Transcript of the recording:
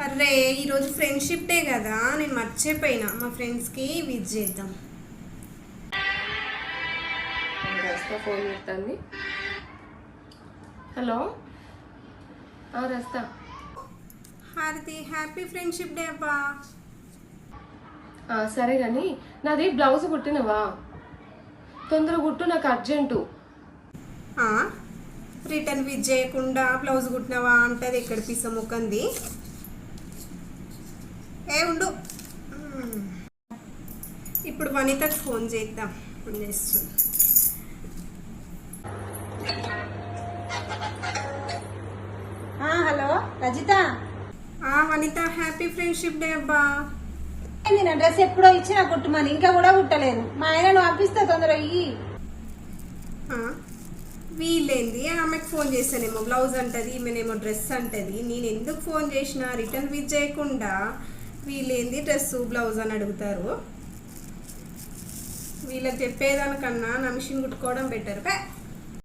అరే ఈరోజు friendship day కదా, నేను మర్చిపోయినా. మా ఫ్రెండ్స్కి విజ్ చేద్దాం. రస్తా ఫోన్ చేస్తుంది. హలో రస్తా. హారతి, హ్యాపీ ఫ్రెండ్షిప్ డే అబ్బా. సరే కానీ నాది బ్లౌజ్ కుట్టినవా? తొందరగా కుట్టు, నాకు అర్జెంటు. రిటర్న్ విజ్ చేయకుండా బ్లౌజ్ కుట్టినవా అంటది. ఎక్కడ పిస ముఖంది. ఉండు, ఇప్పుడు వనితకు ఫోన్ చేద్దాం. చేస్తుంది. హలో రజిత. వనిత, హ్యాపీ ఫ్రెండ్షిప్ డే అబ్బా. నా డ్రెస్ ఎప్పుడో ఇచ్చినా కుట్టుమని, ఇంకా కూడా కుట్టలేదు. మా ఆయన నువ్వు పంపిస్తా, తొందరగా ఇయ్యి. వీళ్ళేంది, ఆమెకు ఫోన్ చేస్తానేమో బ్లౌజ్ అంటది, ఈమెనేమో డ్రెస్ అంటది. నేను ఎందుకు ఫోన్ చేసినా రిటర్న్ విజ్ చేయకుండా వీళ్ళేంది డ్రెస్ బ్లౌజ్ అని అడుగుతారు. వీళ్ళకి చెప్పేదానికన్నా నా మిషన్ కుట్టుకోవడం బెటర్.